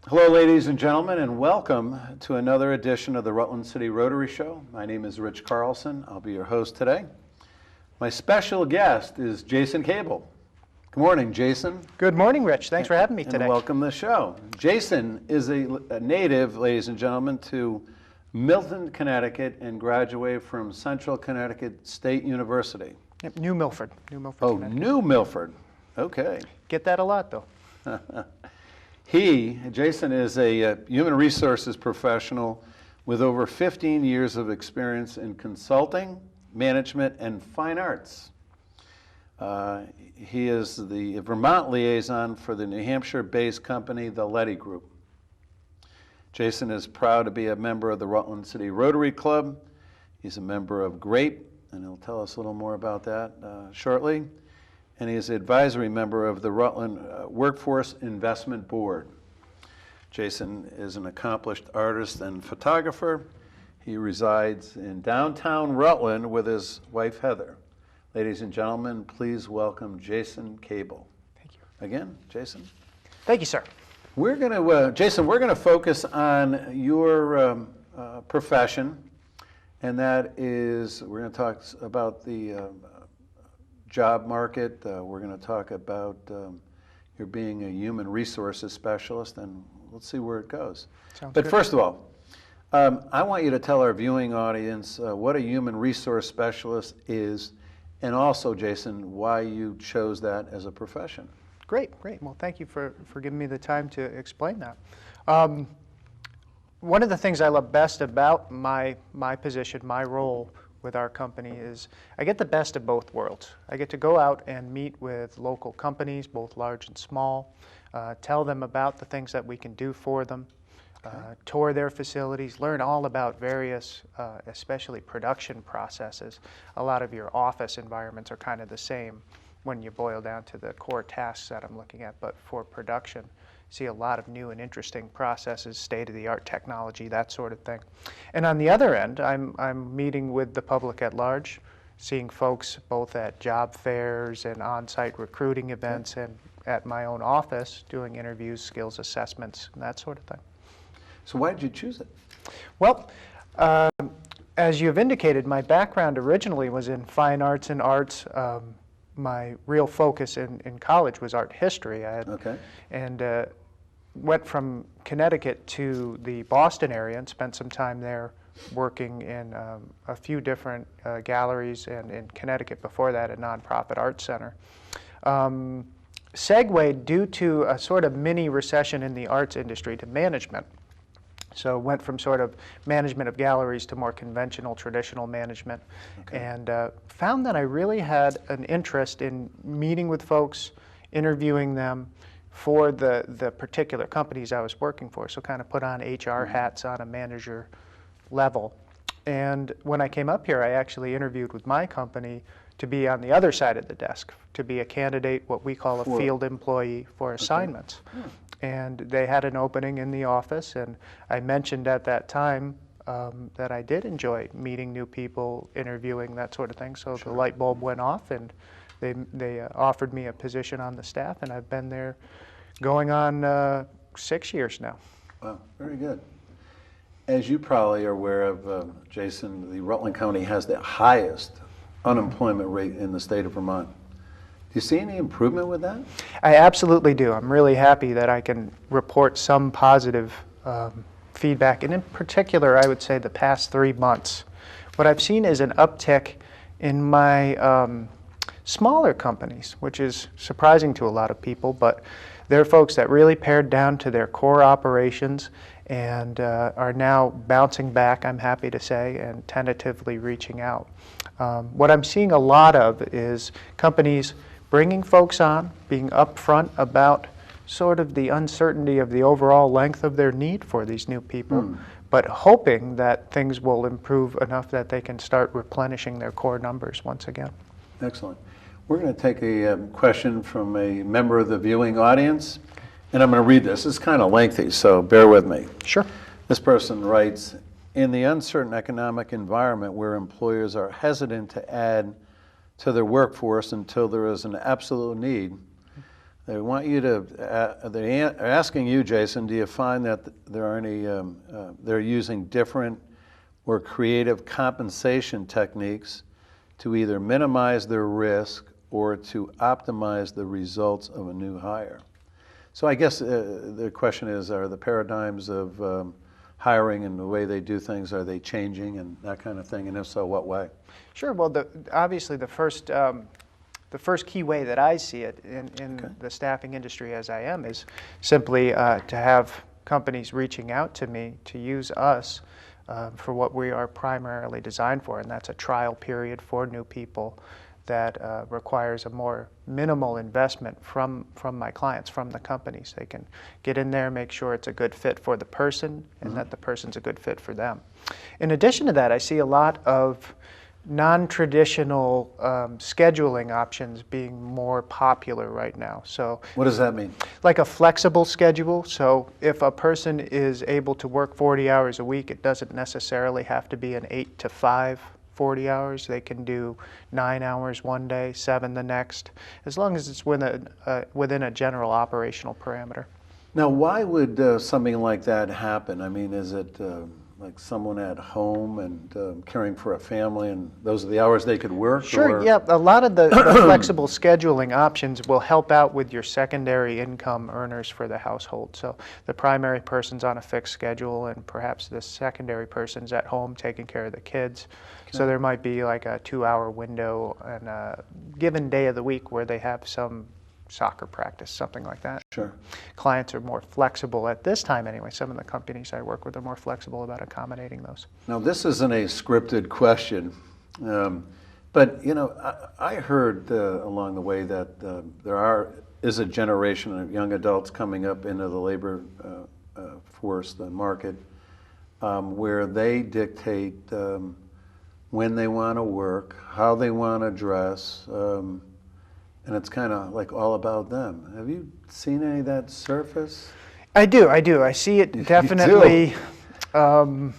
Hello, ladies and gentlemen, and welcome to another edition of the Rutland City Rotary Show. My name is Rich Carlson. I'll be your host today. My special guest is Jason Cable. Good morning, Jason. Good morning, Rich. Thanks for having me today. And welcome to the show. Jason is a native, ladies and gentlemen, to Milton, Connecticut, and graduated from Central Connecticut State University. Yep, New Milford. Oh, New Milford. Okay. Get that a lot, though. Jason is a human resources professional with over 15 years of experience in consulting, management, and fine arts. He is the Vermont liaison for the New Hampshire-based company, the Leddy Group. Jason is proud to be a member of the Rutland City Rotary Club. He's a member of GRAPE, and he'll tell us a little more about that shortly. And he is the advisory member of the Rutland Workforce Investment Board. Jason is an accomplished artist and photographer. He resides in downtown Rutland with his wife, Heather. Ladies and gentlemen, please welcome Jason Cable. Thank you. Again, Jason. Thank you, sir. Jason, we're going to focus on your profession, and that is, we're going to talk about the job market. We're going to talk about your being a human resources specialist, and let's see where it goes. Sounds but good. First of all, I want you to tell our viewing audience what a human resource specialist is, and also, Jason, why you chose that as a profession. Great. Well, thank you for giving me the time to explain that. One of the things I love best about my position, my role with our company is I get the best of both worlds. I get to go out and meet with local companies, both large and small, tell them about the things that we can do for them, tour their facilities, learn all about various, especially production processes. A lot of your office environments are kind of the same when you boil down to the core tasks that I'm looking at, but for production, see a lot of new and interesting processes, state-of-the-art technology, that sort of thing. And on the other end, I'm meeting with the public at large, seeing folks both at job fairs and on-site recruiting events and at my own office, doing interviews, skills assessments, and that sort of thing. So why did you choose it? Well, as you've indicated, my background originally was in fine arts and arts. My real focus in college was art history. And went from Connecticut to the Boston area and spent some time there working in a few different galleries, and in Connecticut before that, a nonprofit art center. Segued due to a sort of mini recession in the arts industry to management. So went from sort of management of galleries to more conventional, traditional management, and found that I really had an interest in meeting with folks, interviewing them for the particular companies I was working for, so kind of put on HR hats on a manager level. And when I came up here, I actually interviewed with my company to be on the other side of the desk, to be a candidate, what we call a field employee for assignments. And they had an opening in the office, and I mentioned at that time that I did enjoy meeting new people, interviewing, that sort of thing. So the light bulb went off, and they offered me a position on the staff, and I've been there going on 6 years now. Wow, very good. As you probably are aware of, Jason, the Rutland County has the highest unemployment rate in the state of Vermont. Do you see any improvement with that? I absolutely do. I'm really happy that I can report some positive feedback, and in particular, I would say the past 3 months. What I've seen is an uptick in my smaller companies, which is surprising to a lot of people, but they're folks that really pared down to their core operations and are now bouncing back, I'm happy to say, and tentatively reaching out. What I'm seeing a lot of is companies bringing folks on, being upfront about sort of the uncertainty of the overall length of their need for these new people, but hoping that things will improve enough that they can start replenishing their core numbers once again. Excellent. We're going to take a question from a member of the viewing audience, and I'm going to read this. It's kind of lengthy, so bear with me. Sure. This person writes, in the uncertain economic environment where employers are hesitant to add to their workforce until there is an absolute need, They want you to, they're asking you, Jason, do you find that there are any, they're using different or creative compensation techniques to either minimize their risk or to optimize the results of a new hire? So I guess the question is, are the paradigms of hiring and the way they do things, are they changing and that kind of thing? And if so, what way? Sure. Well, obviously the first key way that I see it in the staffing industry as I am is simply to have companies reaching out to me to use us for what we are primarily designed for, and that's a trial period for new people that requires a more minimal investment from my clients, from the companies. They can get in there, make sure it's a good fit for the person, and that the person's a good fit for them. In addition to that, I see a lot of non-traditional scheduling options being more popular right now. So, what does that mean? Like a flexible schedule. So if a person is able to work 40 hours a week, it doesn't necessarily have to be an 8 to 5 40 hours. They can do 9 hours one day, 7 the next, as long as it's within a general operational parameter. Now, why would something like that happen? I mean, is it like someone at home and caring for a family, and those are the hours they could work? Sure, yeah. A lot of the flexible scheduling options will help out with your secondary income earners for the household. So the primary person's on a fixed schedule, and perhaps the secondary person's at home taking care of the kids. Okay. So there might be like a 2-hour window on a given day of the week where they have some soccer practice, something like that. Sure. Clients are more flexible at this time anyway. Some of the companies I work with are more flexible about accommodating those. Now, this isn't a scripted question, but you know, I heard along the way that there is a generation of young adults coming up into the labor force, the market, where they dictate when they want to work, how they want to dress, and it's kind of like all about them. Have you seen any of that surface? I do. I see it definitely. A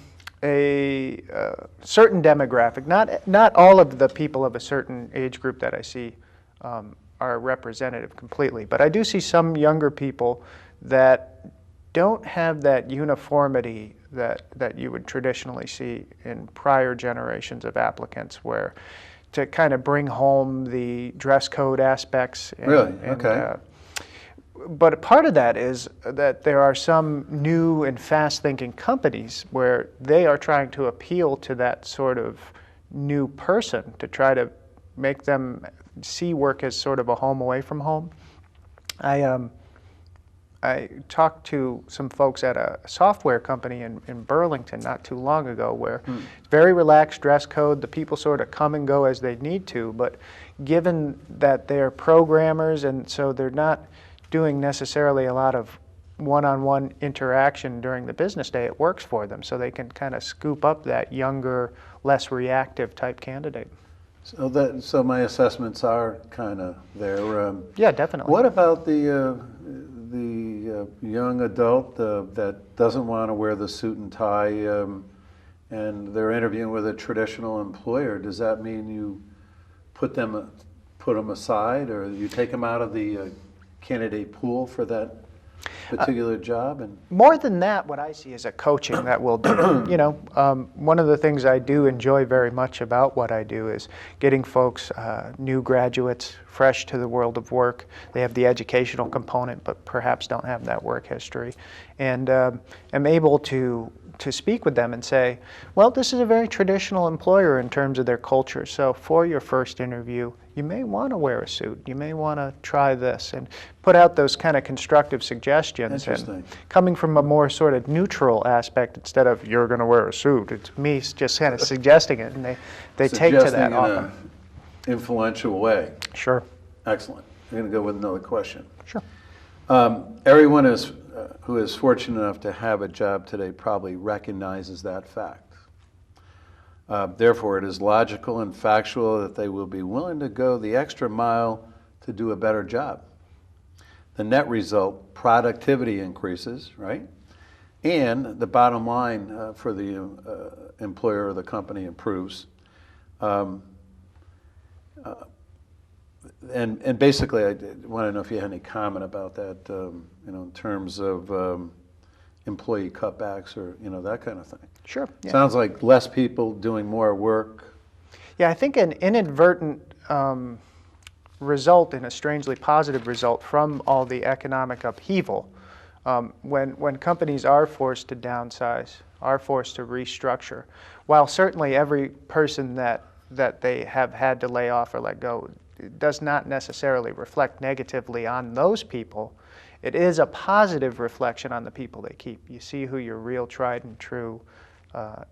certain demographic. Not all of the people of a certain age group that I see are representative completely, but I do see some younger people that don't have that uniformity that you would traditionally see in prior generations of applicants, where to kind of bring home the dress code aspects. Really? Okay. But part of that is that there are some new and fast-thinking companies where they are trying to appeal to that sort of new person to try to make them see work as sort of a home away from home. I talked to some folks at a software company in Burlington not too long ago where very relaxed dress code, the people sort of come and go as they need to, but given that they're programmers and so they're not doing necessarily a lot of one-on-one interaction during the business day, it works for them, so they can kind of scoop up that younger, less reactive type candidate. So my assessments are kind of there. Yeah, definitely. What about the young adult that doesn't want to wear the suit and tie, and they're interviewing with a traditional employer? Does that mean you put them aside, or you take them out of the candidate pool for that particular job? And more than that, what I see is a coaching that we'll do. You know, one of the things I do enjoy very much about what I do is getting folks, new graduates, fresh to the world of work. They have the educational component, but perhaps don't have that work history. And I'm able to speak with them and say, well, this is a very traditional employer in terms of their culture. So for your first interview, you may want to wear a suit. You may want to try this, and put out those kind of constructive suggestions. Interesting. And coming from a more sort of neutral aspect instead of you're going to wear a suit. It's me just kind of suggesting it, and they take to that often. In an influential way. Sure. Excellent. I'm going to go with another question. Sure. Everyone who is fortunate enough to have a job today probably recognizes that fact. Therefore, it is logical and factual that they will be willing to go the extra mile to do a better job. The net result, productivity increases, right? And the bottom line for the employer or the company improves. and basically, I want to know if you had any comment about that, in terms of employee cutbacks or, that kind of thing. Sure. Yeah. Sounds like less people doing more work. Yeah, I think an inadvertent result, and a strangely positive result from all the economic upheaval, when companies are forced to downsize, are forced to restructure, while certainly every person that they have had to lay off or let go does not necessarily reflect negatively on those people, it is a positive reflection on the people they keep. You see who your real tried and true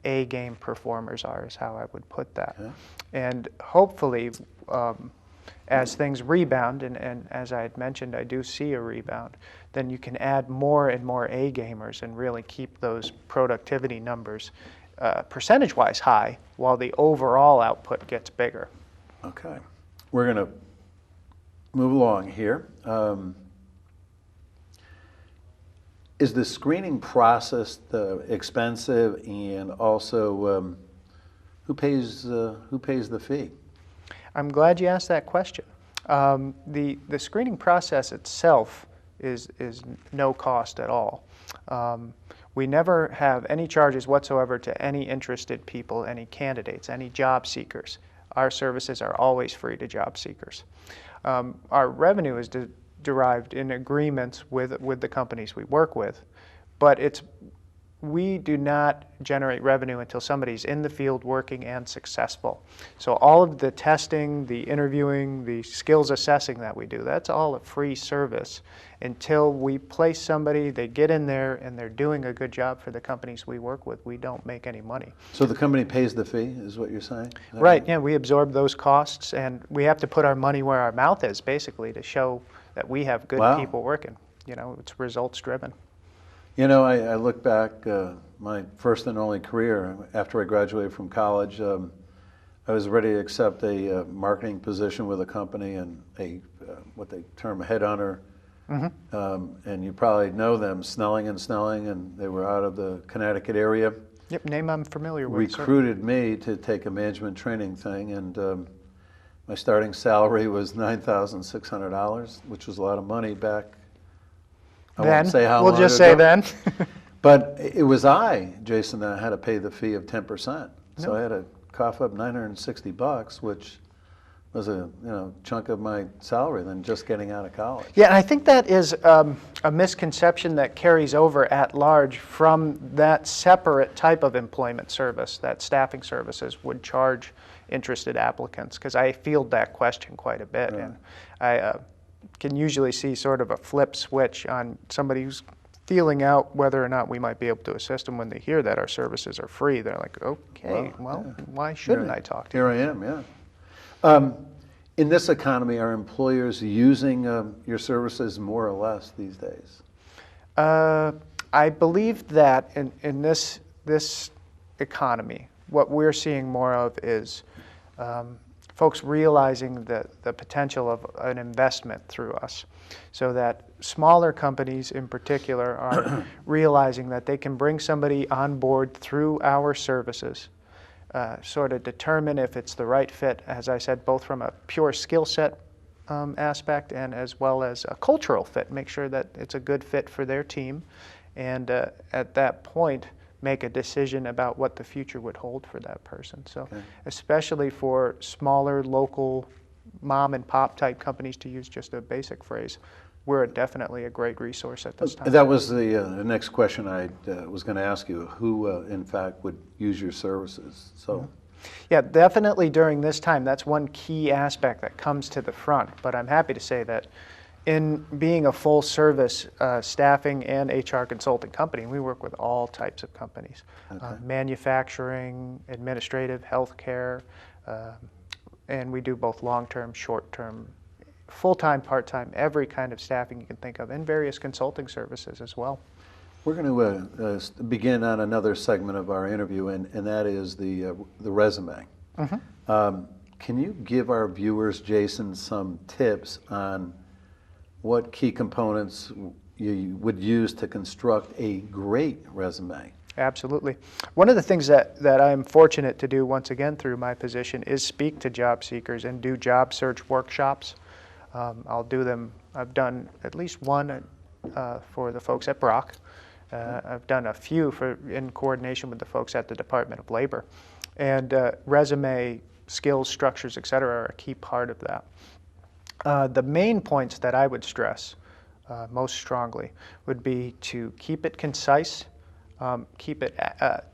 A-game performers are, is how I would put that. Okay. And hopefully, as things rebound, and as I had mentioned, I do see a rebound, then you can add more and more A-gamers and really keep those productivity numbers percentage-wise high, while the overall output gets bigger. Okay. We're going to move along here. Is the screening process expensive, and also who pays the fee? I'm glad you asked that question. The screening process itself is no cost at all. We never have any charges whatsoever to any interested people, any candidates, any job seekers. Our services are always free to job seekers. Our revenue is derived in agreements with the companies we work with, but we do not generate revenue until somebody's in the field working and successful. So all of the testing, the interviewing, the skills assessing that we do, that's all a free service until we place somebody, they get in there, and they're doing a good job for the companies we work with. We don't make any money. So the company pays the fee, is what you're saying? Right, yeah, we absorb those costs, and we have to put our money where our mouth is, basically, to show that we have good Wow. people working. It's results driven. I look back, my first and only career, after I graduated from college, I was ready to accept a marketing position with a company, and what they term a headhunter. Mm-hmm. And you probably know them, Snelling and Snelling, and they were out of the Connecticut area. Yep, name I'm familiar with. Recruited me to take a management training thing, and my starting salary was $9,600, which was a lot of money back. I won't say how long we'll just ago. say then. But it was Jason, that had to pay the fee of 10%. So I had to cough up $960, which was a chunk of my salary than just getting out of college. Yeah, and I think that is a misconception that carries over at large from that separate type of employment service that staffing services would charge interested applicants, because I field that question quite a bit, and I can usually see sort of a flip switch on somebody who's feeling out whether or not we might be able to assist them when they hear that our services are free. They're like, okay, why shouldn't I talk to you? Here I am, yeah. In this economy, are employers using your services more or less these days? I believe that in this economy, what we're seeing more of is folks realizing the potential of an investment through us, so that smaller companies in particular are realizing that they can bring somebody on board through our services, sort of determine if it's the right fit, as I said, both from a pure skill set aspect and as well as a cultural fit, make sure that it's a good fit for their team, and at that point make a decision about what the future would hold for that person. So especially for smaller local mom and pop type companies, to use just a basic phrase, we're definitely a great resource at this time. That was the next question I was going to ask you, who in fact would use your services. So yeah, definitely during this time, that's one key aspect that comes to the front, but I'm happy to say that in being a full service staffing and HR consulting company, we work with all types of companies, manufacturing, administrative, healthcare, and we do both long-term, short-term, full-time, part-time, every kind of staffing you can think of, and various consulting services as well. We're going to begin on another segment of our interview, and that is the resume. Mm-hmm. Can you give our viewers, Jason, some tips on what key components you would use to construct a great resume? Absolutely. One of the things that I'm fortunate to do, once again through my position, is speak to job seekers and do job search workshops. I'll do them. I've done at least one for the folks at Brock. I've done a few in coordination with the folks at the Department of Labor. And resume, skills, structures, et cetera, are a key part of that. The main points that I would stress most strongly would be to keep it concise, keep it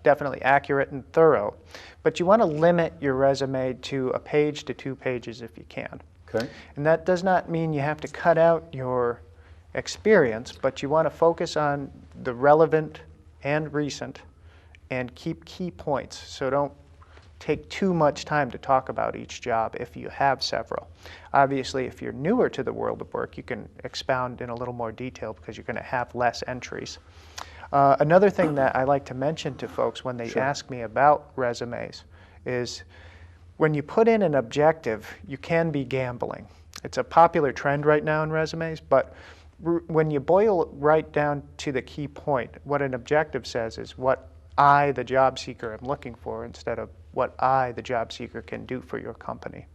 definitely accurate and thorough, but you want to limit your resume to a page to 2 pages if you can. Okay. And that does not mean you have to cut out your experience, but you want to focus on the relevant and recent and keep key points. So don't take too much time to talk about each job if you have several. Obviously, if you're newer to the world of work, you can expound in a little more detail because you're going to have less entries. Another thing that I like to mention to folks when they ask me about resumes is when you put in an objective, you can be gambling. It's a popular trend right now in resumes, but when you boil right down to the key point, what an objective says is what I, the job seeker, am looking for instead of what I, the job seeker, can do for your company.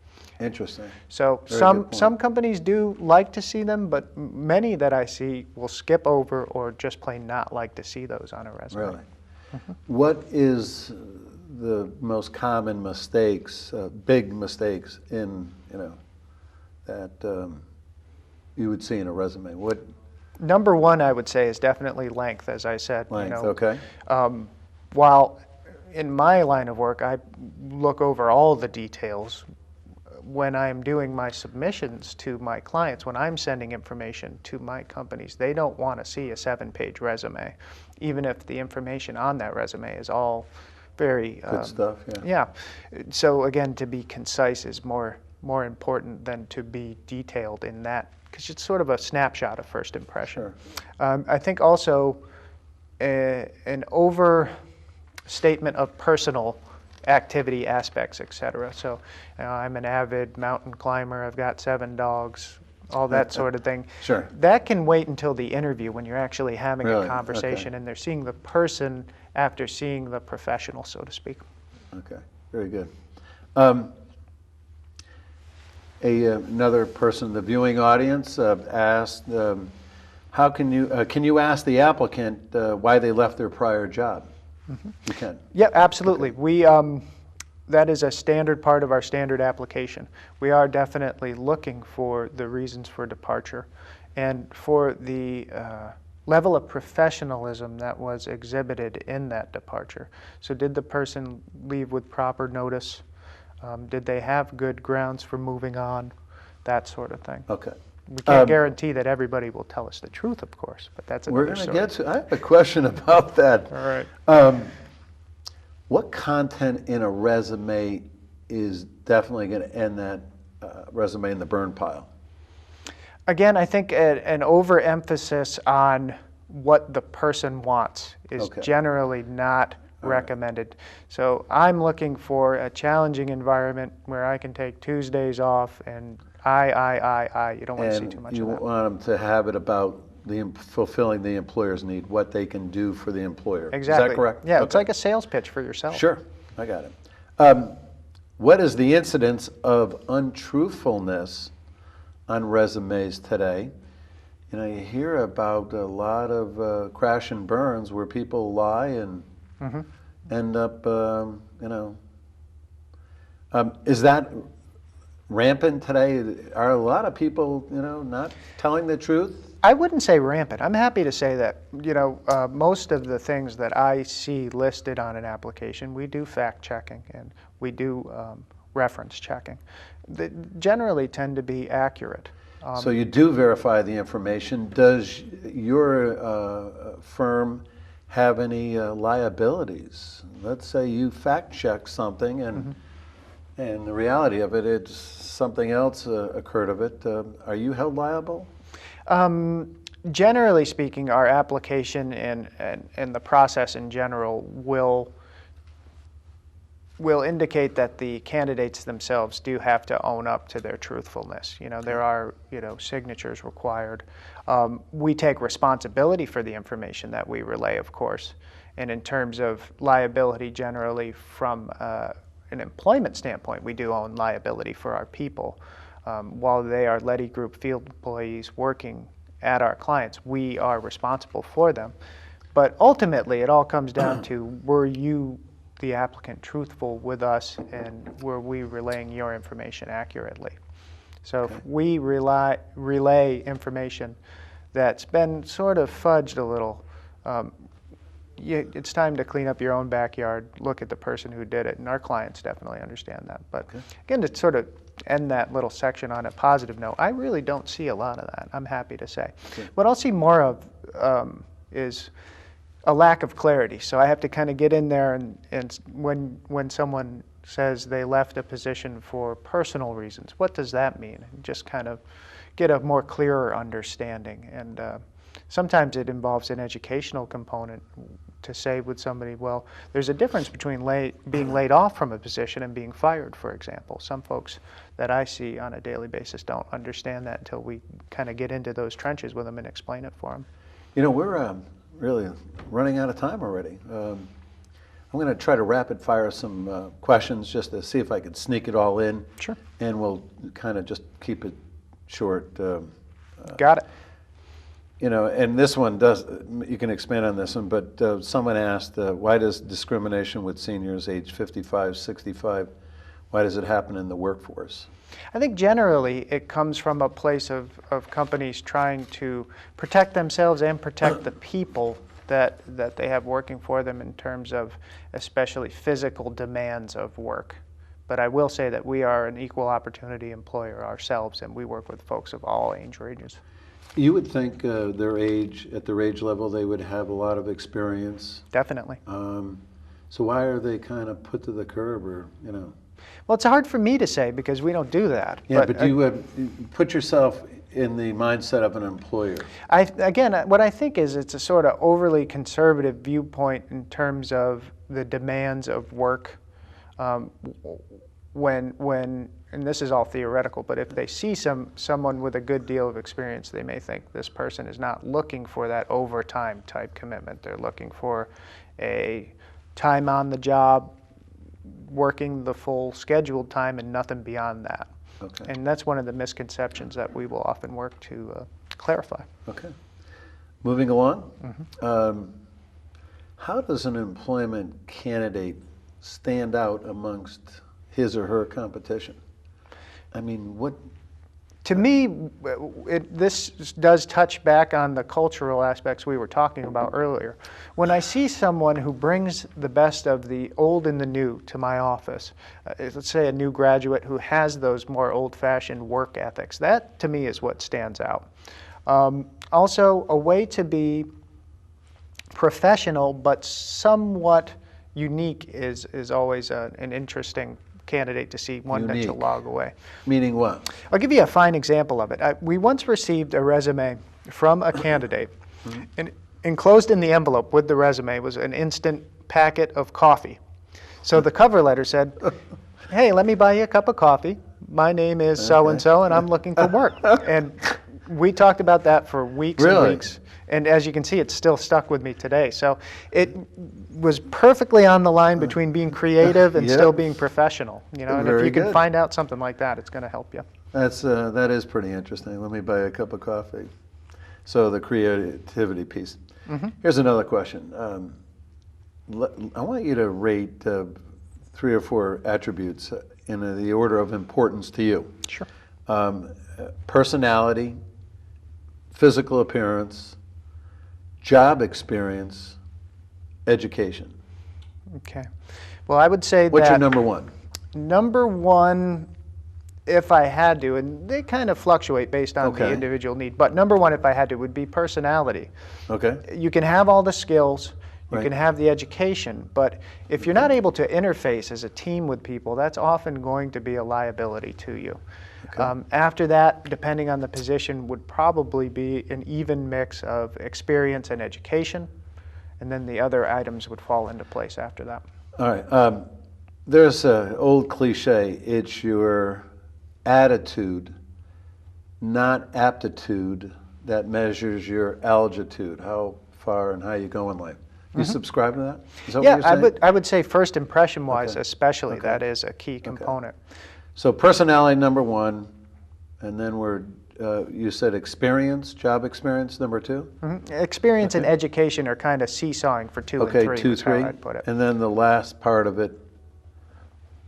Interesting. So some companies do like to see them, but many that I see will skip over or just plain not like to see those on a resume. Really? What is the most common mistakes, big mistakes in, that you would see in a resume? What? Number one, I would say, is definitely length, as I said. Length, okay. While in my line of work, I look over all the details. When I'm doing my submissions to my clients, when I'm sending information to my companies, they don't want to see a 7-page resume, even if the information on that resume is all very good stuff. Yeah. So again, to be concise is more important than to be detailed in that, because it's sort of a snapshot of first impression. Sure. I think also an overstatement of personal activity aspects, etc. So I'm an avid mountain climber, I've got 7 dogs, all that sort of thing. Sure. That can wait until the interview when you're actually having Really? a conversation and they're seeing the person after seeing the professional, so to speak. Okay, very good. Another person in the viewing audience asked, how can you ask the applicant why they left their prior job? Mm-hmm. You can. Yeah, absolutely. Okay. We that is a standard part of our standard application. We are definitely looking for the reasons for departure and for the level of professionalism that was exhibited in that departure. So did the person leave with proper notice? Did they have good grounds for moving on? That sort of thing. Okay. We can't guarantee that everybody will tell us the truth, of course, but that's another story. We're going to get to, I have a question about that. All right. What content in a resume is definitely going to end that resume in the burn pile? Again, I think an overemphasis on what the person wants is generally not recommended. So I'm looking for a challenging environment where I can take Tuesdays off and I. You don't want to see too much of that. You want them to have it about fulfilling the employer's need, what they can do for the employer. Exactly. Is that correct? Yeah, it's like a sales pitch for yourself. Sure, I got it. What is the incidence of untruthfulness on resumes today? You hear about a lot of crash and burns where people lie and end up, is that rampant today? Are a lot of people, not telling the truth? I wouldn't say rampant. I'm happy to say that, most of the things that I see listed on an application, we do fact checking and we do reference checking. They generally tend to be accurate. So you do verify the information. Does your firm have any liabilities? Let's say you fact check something and the reality of it, it's something else occurred of it. Are you held liable? Generally speaking, our application and the process in general will indicate that the candidates themselves do have to own up to their truthfulness. There are, signatures required. We take responsibility for the information that we relay, of course. And in terms of liability generally from an employment standpoint, we do own liability for our people. while they are Leddy Group field employees working at our clients, we are responsible for them. But ultimately, it all comes down to, were you, the applicant, truthful with us, and were we relaying your information accurately? So if we relay information that's been sort of fudged a little, it's time to clean up your own backyard, look at the person who did it, and our clients definitely understand that. But again, to sort of end that little section on a positive note, I really don't see a lot of that, I'm happy to say. What I'll see more of is a lack of clarity. So I have to kind of get in there, and when someone says they left a position for personal reasons, what does that mean? And just kind of get a more clearer understanding. And sometimes it involves an educational component to say with somebody, well, there's a difference between being laid off from a position and being fired, for example. Some folks that I see on a daily basis don't understand that until we kind of get into those trenches with them and explain it for them. You know, we're really running out of time already. I'm going to try to rapid fire some questions just to see if I could sneak it all in. Sure. And we'll kind of just keep it short. Got it. You know, and this one does, you can expand on this one, but someone asked, why does discrimination with seniors age 55, 65, why does it happen in the workforce? I think generally it comes from a place of companies trying to protect themselves and protect the people that they have working for them in terms of especially physical demands of work. But I will say that we are an equal opportunity employer ourselves, and we work with folks of all age ranges. You would think at their age level they would have a lot of experience. Definitely. So why are they kind of put to the curb, or, you know? Well, it's hard for me to say because we don't do that. Yeah, but you put yourself in the mindset of an employer. Again, what I think is it's a sort of overly conservative viewpoint in terms of the demands of work. And this is all theoretical, but if they see someone with a good deal of experience, they may think this person is not looking for that overtime type commitment. They're looking for a time on the job, working the full scheduled time and nothing beyond that. Okay. And that's one of the misconceptions that we will often work to clarify. Okay. Moving along, how does an employment candidate stand out amongst his or her competition? I mean, what? To me, this does touch back on the cultural aspects we were talking about earlier. When I see someone who brings the best of the old and the new to my office, let's say a new graduate who has those more old-fashioned work ethics, that to me is what stands out. Also, a way to be professional but somewhat unique is always an interesting candidate to see, one that you log away. Meaning what? I'll give you a fine example of it. We once received a resume from a candidate, and enclosed in the envelope with the resume was an instant packet of coffee. So the cover letter said, hey, let me buy you a cup of coffee. My name is so-and-so, and I'm looking for work. And we talked about that for weeks and weeks. And as you can see, it's still stuck with me today. So it was perfectly on the line between being creative and still being professional. You know, and if you can find out something like that, it's going to help you. That is pretty interesting. Let me buy a cup of coffee. So the creativity piece. Here's another question. I want you to rate 3 or 4 attributes in the order of importance to you. Sure. Personality, physical appearance, job experience, education. Okay. Well, I would say What's your number one? Number one, if I had to, and they kind of fluctuate based on the individual need, but number one, if I had to, would be personality. Okay. You can have all the skills, you can have the education, but if you're not able to interface as a team with people, that's often going to be a liability to you. Okay. After that, depending on the position, would probably be an even mix of experience and education, and then the other items would fall into place after that. All right. There's an old cliche, it's your attitude, not aptitude, that measures your altitude, how far and how you go in life. You subscribe to that? Is that what you're saying? I would say first impression-wise especially, that is a key component. So personality, number one, And then you said experience, job experience, number 2? Experience and education are kind of seesawing for 2 and 3. Okay, 2, is how 3. I'd put it. And then the last part of it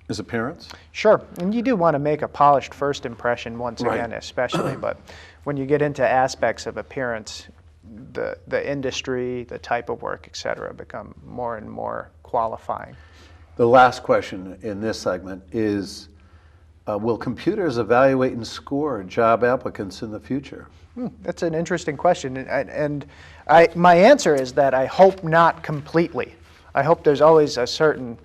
is appearance? Sure, and you do want to make a polished first impression once Right. again, especially, but when you get into aspects of appearance, the industry, the type of work, et cetera, become more and more qualifying. The last question in this segment is, will computers evaluate and score job applicants in the future? That's an interesting question, and my answer is that I hope not completely. I hope there's always a certain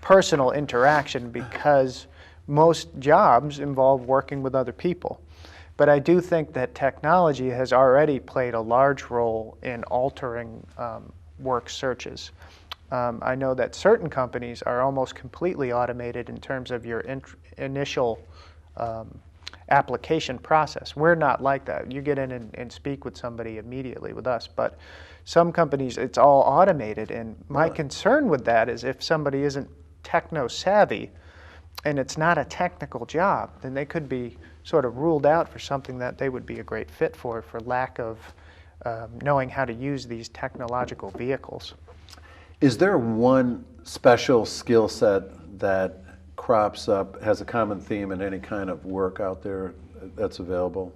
personal interaction because most jobs involve working with other people. But I do think that technology has already played a large role in altering work searches. I know that certain companies are almost completely automated in terms of your initial application process. We're not like that. You get in and speak with somebody immediately with us, but some companies, it's all automated, and my concern with that is if somebody isn't techno-savvy and it's not a technical job, then they could be sort of ruled out for something that they would be a great fit for lack of knowing how to use these technological vehicles. Is there one special skill set that crops up, has a common theme in any kind of work out there that's available?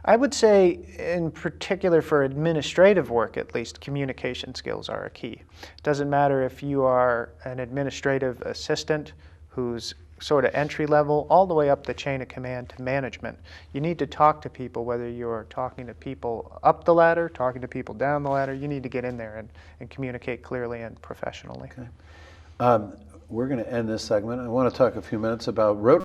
I would say, in particular for administrative work at least, communication skills are a key. It doesn't matter if you are an administrative assistant who's sort of entry level, all the way up the chain of command to management. You need to talk to people, whether you're talking to people up the ladder, talking to people down the ladder, you need to get in there and communicate clearly and professionally. Okay. We're going to end this segment. I want to talk a few minutes about Rotary.